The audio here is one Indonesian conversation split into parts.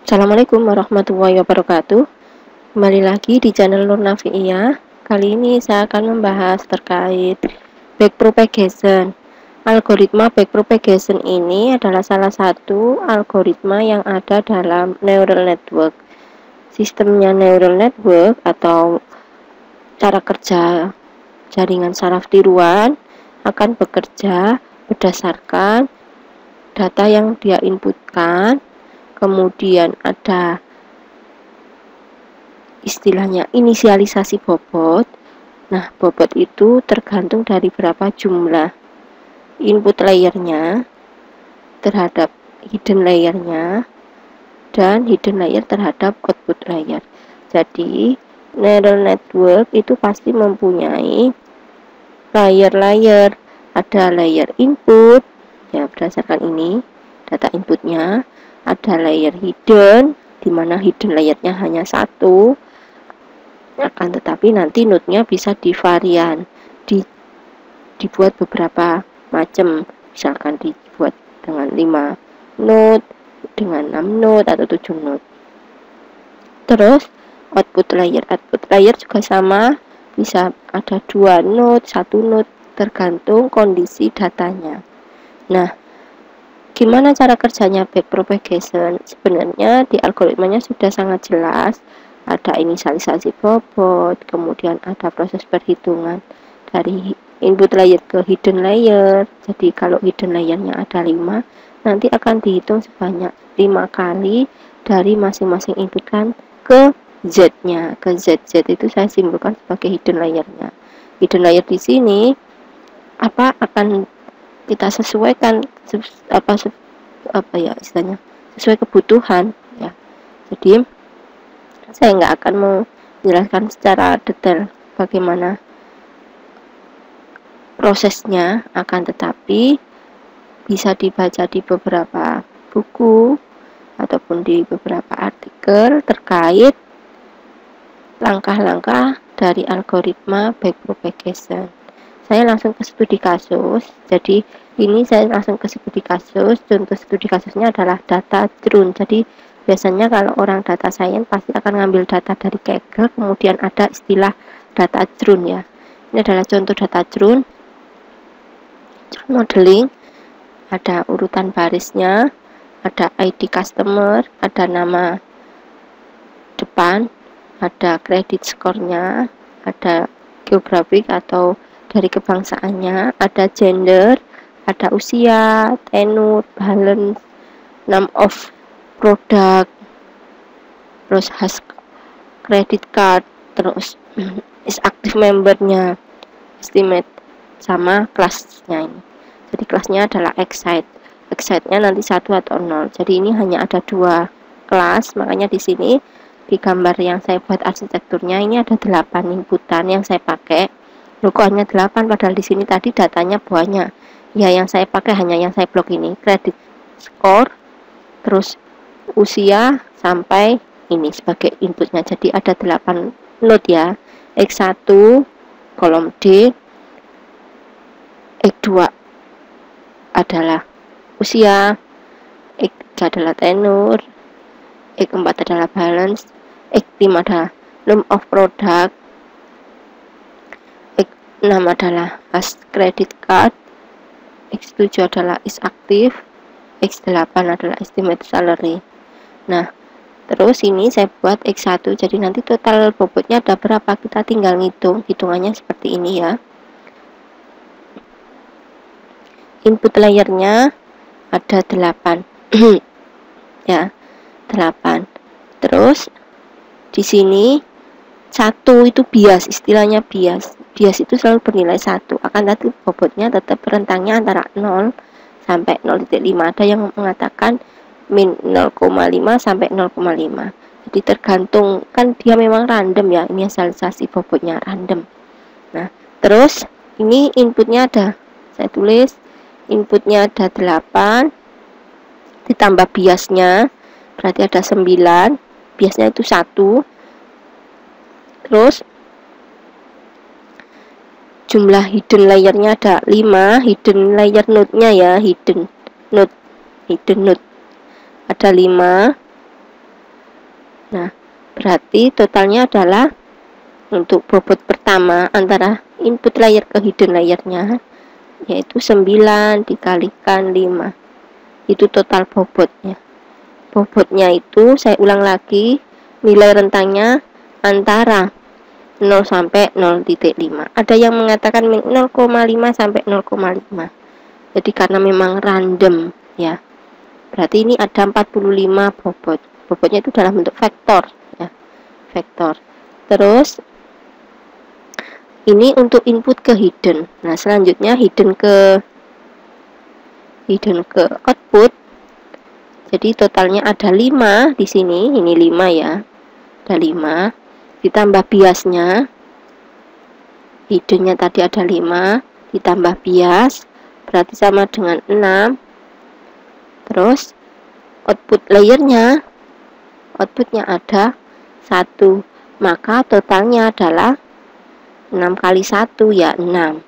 Assalamualaikum warahmatullahi wabarakatuh. Kembali lagi di channel Nur Nafiiyah. Kali ini saya akan membahas terkait backpropagation. Algoritma backpropagation ini adalah salah satu algoritma yang ada dalam neural network. Sistemnya neural network atau cara kerja jaringan saraf tiruan akan bekerja berdasarkan data yang dia inputkan. Kemudian ada istilahnya inisialisasi bobot. Nah, bobot itu tergantung dari berapa jumlah input layernya terhadap hidden layernya dan hidden layer terhadap output layer. Jadi, neural network itu pasti mempunyai layer-layer. Ada layer input, ya berdasarkan ini data inputnya. Ada layer hidden, di mana hidden layernya hanya satu, akan tetapi nanti node-nya bisa divarian, dibuat beberapa macam, misalkan dibuat dengan 5 node, dengan 6 node atau 7 node. Terus output layer juga sama, bisa ada 2 node, 1 node, tergantung kondisi datanya. Nah, gimana cara kerjanya backpropagation? Sebenarnya di algoritmanya sudah sangat jelas. Ada inisialisasi bobot, kemudian ada proses perhitungan dari input layer ke hidden layer. Jadi kalau hidden layernya ada 5, nanti akan dihitung sebanyak 5 kali dari masing-masing input kan ke Z-nya. Ke Z itu saya simpulkan sebagai hidden layernya. Hidden layer di sini akan kita sesuaikan apa ya istilahnya, sesuai kebutuhan ya. Jadi saya nggak akan menjelaskan secara detail bagaimana prosesnya, akan tetapi bisa dibaca di beberapa buku ataupun di beberapa artikel terkait langkah-langkah dari algoritma backpropagation. Saya langsung ke studi kasus. Jadi ini saya langsung ke studi kasus. Contoh studi kasusnya adalah data drone. Jadi biasanya kalau orang data science pasti akan ngambil data dari Kaggle, kemudian ada istilah data drone ya. Ini adalah contoh data drone modeling. Ada urutan barisnya, ada ID customer, ada nama depan, ada credit score-nya, ada geografik atau dari kebangsaannya, ada gender, ada usia, tenure, balance, name of product, terus has credit card, terus is active membernya, estimate, sama kelasnya ini. Jadi kelasnya adalah excite. Excite-nya nanti 1 atau 0. Jadi ini hanya ada 2 kelas, makanya di sini di gambar yang saya buat arsitekturnya ini ada 8 inputan yang saya pakai. Loh, kok hanya 8 padahal di sini tadi datanya banyak. Ya, yang saya pakai hanya yang saya blok ini, credit score, terus usia sampai ini sebagai inputnya. Jadi ada 8 node ya. X1 kolom D, X2 adalah usia, X3 adalah tenure, X4 adalah balance, X5 adalah name of product, X6 adalah has credit card, X7 adalah is active, X8 adalah estimate salary. Nah, terus ini saya buat X1, jadi nanti total bobotnya ada berapa, kita tinggal ngitung. Hitungannya seperti ini ya. Input layernya ada 8 ya, 8. Terus di sini 1 itu bias, istilahnya bias. Bias itu selalu bernilai 1, akan tetapi bobotnya tetap rentangnya antara 0 sampai 0,5. Ada yang mengatakan min 0,5 sampai 0,5. Jadi tergantung, kan dia memang random ya, inisialisasi bobotnya random. Nah, terus ini inputnya ada, saya tulis inputnya ada 8 ditambah biasnya, berarti ada 9. Biasnya itu 1. Terus jumlah hidden layernya ada 5, hidden layer node-nya ya, hidden node ada 5. Nah, berarti totalnya adalah untuk bobot pertama antara input layer ke hidden layernya yaitu 9 dikalikan 5. Itu total bobotnya. Bobotnya itu saya ulang lagi, nilai rentangnya antara 0 sampai 0,5. Ada yang mengatakan 0,5 sampai 0,5. Jadi karena memang random ya. Berarti ini ada 45 bobot. Bobotnya itu dalam bentuk vektor ya. Vektor. Terus ini untuk input ke hidden. Nah, selanjutnya hidden ke output. Jadi totalnya ada 5 di sini. Ini 5 ya. Ada 5 ditambah biasnya. Hiddennya tadi ada 5 ditambah bias berarti sama dengan 6. Terus output layernya, outputnya ada 1. Maka totalnya adalah 6 kali 1 ya 6.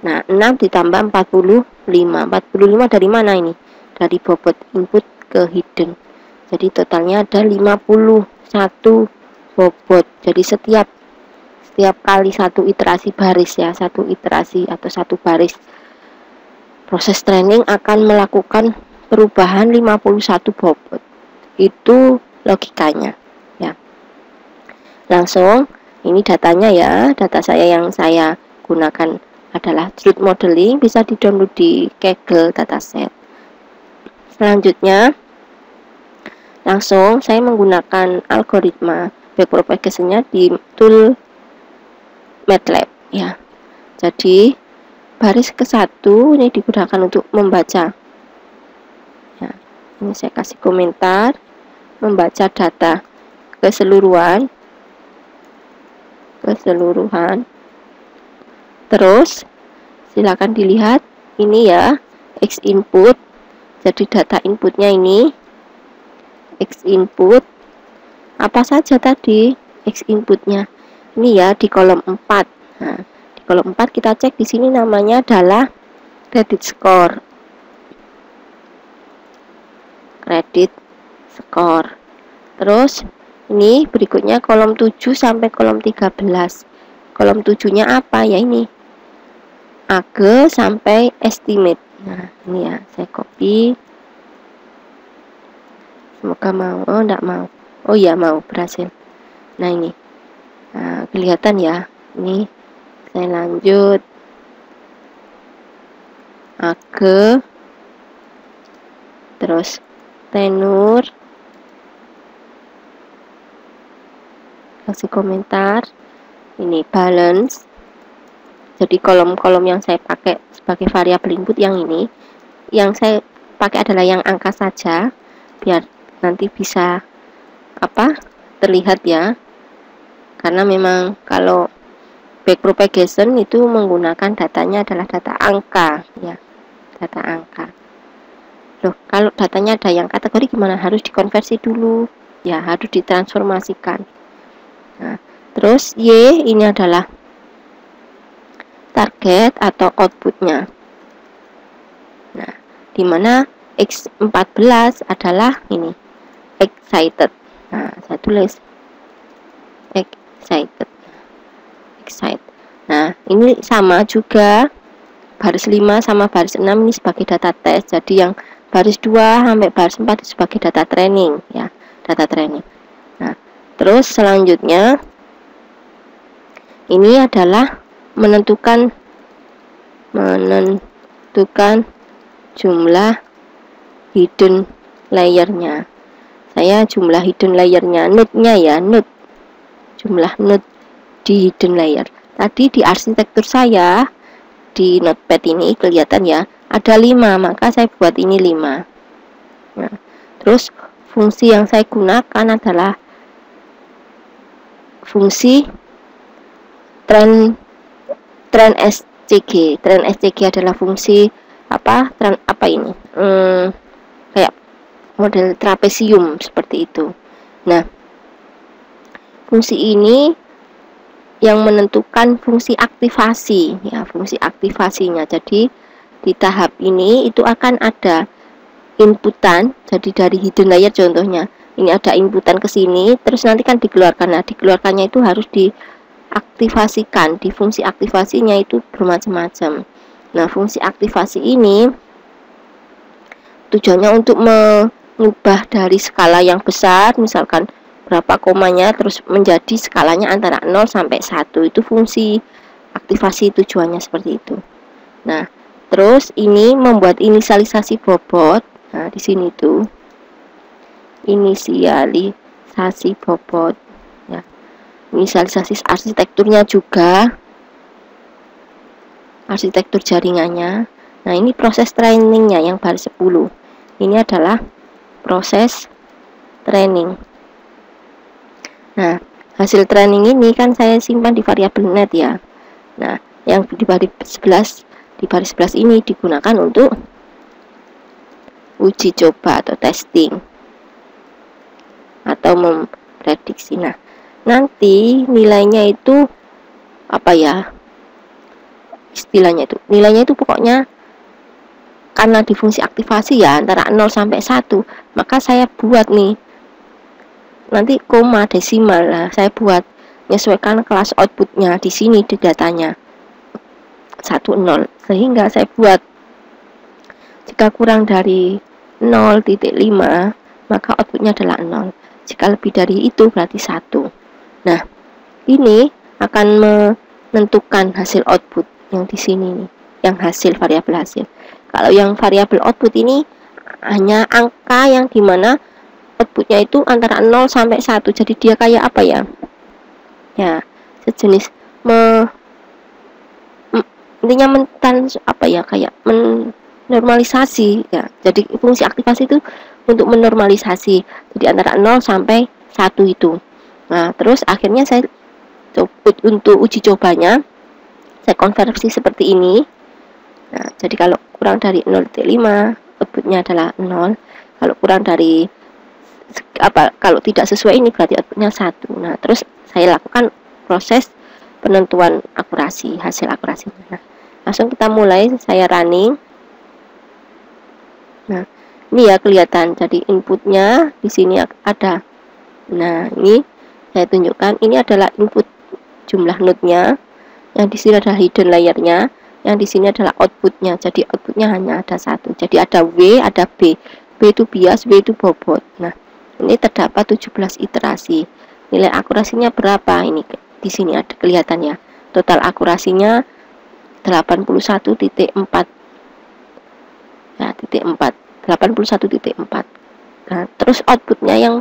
Nah, 6 ditambah 45. 45 dari mana ini? Dari bobot input ke hidden. Jadi totalnya ada 51 bobot. Jadi setiap kali satu iterasi baris ya, satu iterasi atau satu baris proses training akan melakukan perubahan 51 bobot. Itu logikanya ya. Langsung ini datanya ya, data saya yang saya gunakan adalah truth modeling, bisa di-download di Kaggle dataset. Selanjutnya, langsung saya menggunakan algoritma backpropagation-nya di tool MATLAB ya. Jadi baris ke-1 ini digunakan untuk membaca. Ya, ini saya kasih komentar, membaca data keseluruhan. Terus silakan dilihat ini ya, X input. Jadi data inputnya ini X input apa saja tadi X inputnya ini ya di kolom 4. Nah, di kolom 4 kita cek di sini namanya adalah credit score. Terus ini berikutnya kolom 7 sampai kolom 13. Kolom 7-nya apa ya ini? AG sampai estimate. Nah, ini ya, saya copy. Semoga mau. Oh, enggak mau. Oh iya, mau, berhasil. Nah, ini. Nah, kelihatan ya. Ini saya lanjut. AG. Terus tenur. Kasih komentar. Ini balance. Jadi kolom-kolom yang saya pakai sebagai variabel input yang ini, yang saya pakai adalah yang angka saja, biar nanti bisa terlihat ya. Karena memang kalau backpropagation itu menggunakan datanya adalah data angka ya, data angka. Loh, kalau datanya ada yang kategori gimana? Harus dikonversi dulu ya, harus ditransformasikan. Nah, terus Y ini adalah target atau outputnya. Nah, dimana X14 adalah ini excited. Nah, saya tulis excited. Nah, ini sama juga baris 5 sama baris 6 ini sebagai data tes. Jadi yang baris 2 sampai baris 4 itu sebagai data training ya, data training. Nah, terus selanjutnya ini adalah menentukan jumlah hidden layernya. Saya jumlah hidden layernya, node-nya ya, jumlah node di hidden layer. Tadi di arsitektur saya di notepad ini kelihatan ya, ada 5, maka saya buat ini 5. Nah, terus fungsi yang saya gunakan adalah fungsi trend SCG. Trend SCG adalah fungsi ini? Kayak model trapesium seperti itu. Nah, fungsi ini yang menentukan fungsi aktivasi ya, fungsi aktivasinya. Jadi di tahap ini itu akan ada inputan, jadi dari hidden layer contohnya ini ada inputan ke sini, terus nanti kan dikeluarkan. Nah, dikeluarkannya itu harus diaktifasikan. Di fungsi aktivasinya itu bermacam-macam. Nah, fungsi aktivasi ini tujuannya untuk mengubah dari skala yang besar, misalkan berapa komanya, terus menjadi skalanya antara 0 sampai 1. Itu fungsi aktivasi, tujuannya seperti itu. Nah, terus ini membuat inisialisasi bobot. Nah, di sini tuh inisialisasi bobot ya. Inisialisasi arsitekturnya juga, arsitektur jaringannya. Nah, ini proses trainingnya yang baris 10. Ini adalah proses training. Nah, hasil training ini kan saya simpan di variabel net ya. Nah, yang di baris 11 ini digunakan untuk uji coba atau testing atau memprediksi. Nah, nanti nilainya itu apa ya istilahnya itu, nilainya itu pokoknya karena di fungsi aktivasi ya antara 0 sampai 1, maka saya buat nih nanti koma desimal. Nah, saya buat menyesuaikan kelas outputnya di sini di datanya 1, 0, sehingga saya buat jika kurang dari 0.5 maka outputnya adalah 0, jika lebih dari itu berarti 1. Nah, ini akan menentukan hasil output yang di sini nih, yang hasil variabel hasil. Kalau yang variabel output ini hanya angka yang dimana outputnya itu antara 0 sampai 1, jadi dia kayak apa ya, ya sejenis intinya apa ya, kayak menormalisasi ya. Jadi fungsi aktivasi itu untuk menormalisasi, jadi antara 0 sampai 1 itu. Nah, terus akhirnya saya untuk uji cobanya saya konversi seperti ini. Nah, jadi kalau kurang dari 0.5 outputnya adalah 0, kalau kurang dari kalau tidak sesuai ini berarti outputnya 1. Nah, terus saya lakukan proses penentuan akurasi, hasil akurasinya. Nah, langsung kita mulai, saya running. Nah, ini ya kelihatan, jadi inputnya di sini ada. Nah, ini saya tunjukkan, ini adalah input jumlah node-nya, yang di sini adalah hidden layer-nya, yang di sini adalah outputnya. Jadi outputnya hanya ada 1. Jadi ada W, ada B. B itu bias, W itu bobot. Nah, ini terdapat 17 iterasi. Nilai akurasinya berapa? Ini di sini ada kelihatan ya. Total akurasinya 81.4. Ya, titik 4. 81.4. Nah, terus outputnya yang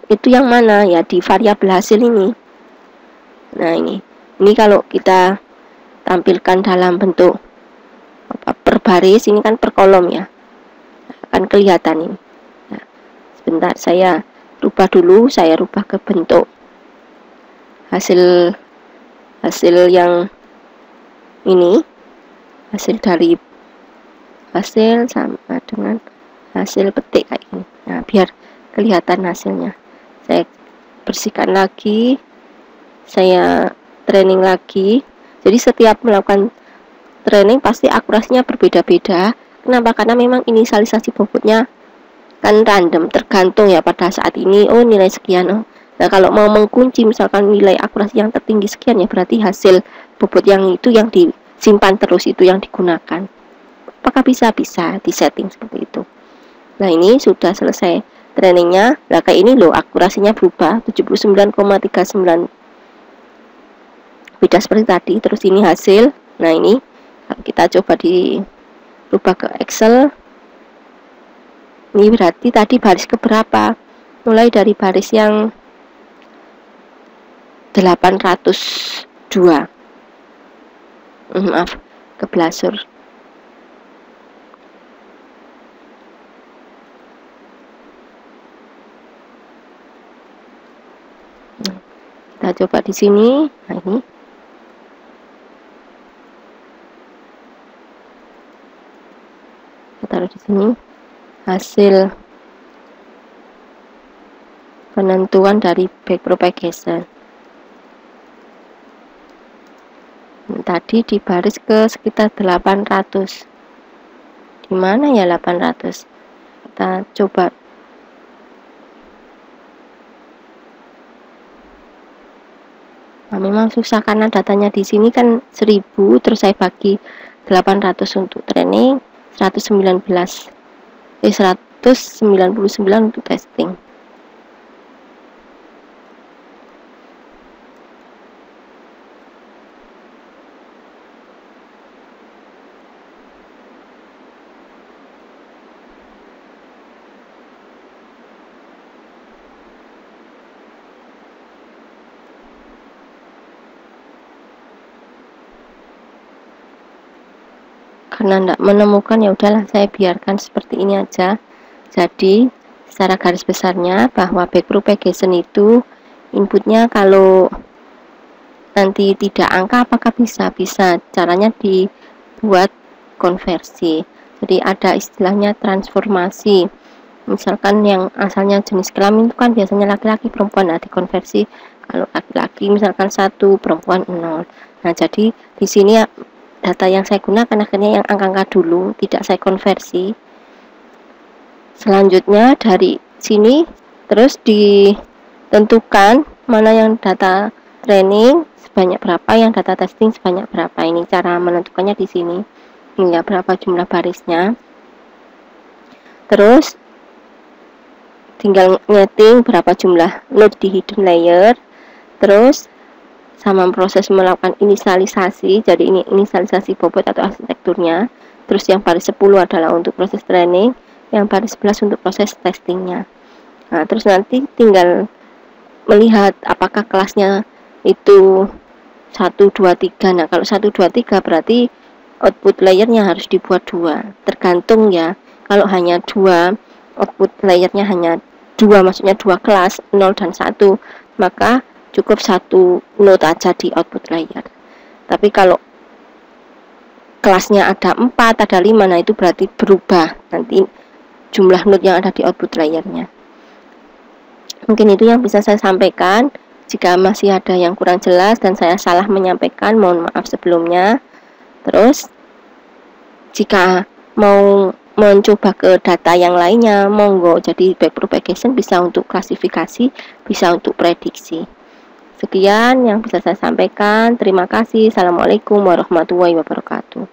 itu yang mana ya, di variabel hasil ini. Nah, ini kalau kita tampilkan dalam bentuk per baris, ini kan per kolom ya, akan kelihatan ini. Nah, sebentar saya rubah dulu, saya rubah ke bentuk hasil yang ini, hasil dari hasil sama dengan hasil petik kayak ini. Nah, biar kelihatan hasilnya, saya bersihkan lagi, saya training lagi. Jadi setiap melakukan training pasti akurasinya berbeda-beda. Kenapa? Karena memang inisialisasi bobotnya kan random, tergantung ya pada saat ini, oh nilai sekian. Oh, nah kalau mau mengkunci misalkan nilai akurasi yang tertinggi sekian, ya berarti hasil bobot yang itu yang disimpan terus, itu yang digunakan. Apakah bisa disetting seperti itu. Nah, ini sudah selesai trainingnya. Nah, kayak ini loh, akurasinya berubah 79,39, beda seperti tadi. Terus ini hasil. Nah, ini kita coba dirubah ke Excel. Ini berarti tadi baris keberapa? Mulai dari baris yang 802. Maaf, keblasur. Kita coba di sini. Nah, ini kita taruh di sini hasil penentuan dari backpropagation. Tadi di baris ke sekitar 800, Di mana ya 800? Kita coba. Nah, memang susah karena datanya di sini kan 1000, terus saya bagi 800 untuk training, 199 untuk testing. Karena tidak menemukan, ya udahlah saya biarkan seperti ini aja. Jadi secara garis besarnya bahwa back propagation itu inputnya kalau nanti tidak angka apakah bisa caranya dibuat konversi. Jadi ada istilahnya transformasi. Misalkan yang asalnya jenis kelamin itu kan biasanya laki-laki perempuan, nah dikonversi kalau laki-laki misalkan 1, perempuan 0. Nah jadi di sini data yang saya gunakan akhirnya yang angka-angka dulu, tidak saya konversi. Selanjutnya dari sini terus ditentukan mana yang data training sebanyak berapa, yang data testing sebanyak berapa. Ini cara menentukannya di sini. Hingga berapa jumlah barisnya. Terus tinggal nyeting berapa jumlah node di hidden layer. Terus sama proses melakukan inisialisasi, jadi ini inisialisasi bobot atau arsitekturnya. Terus yang baris 10 adalah untuk proses training, yang baris 11 untuk proses testingnya. Nah, terus nanti tinggal melihat apakah kelasnya itu 1, 2, 3. Nah, kalau 1, 2, 3 berarti output layernya harus dibuat 2. Tergantung ya, kalau hanya 2, output layernya hanya 2, maksudnya 2 kelas, 0 dan 1, maka cukup 1 node aja di output layer. Tapi kalau kelasnya ada 4, ada 5, nah itu berarti berubah nanti jumlah node yang ada di output layernya. Mungkin itu yang bisa saya sampaikan. Jika masih ada yang kurang jelas dan saya salah menyampaikan, mohon maaf sebelumnya. Terus jika mau mencoba ke data yang lainnya, monggo. Jadi backpropagation bisa untuk klasifikasi, bisa untuk prediksi. Sekian yang bisa saya sampaikan. Terima kasih. Assalamualaikum warahmatullahi wabarakatuh.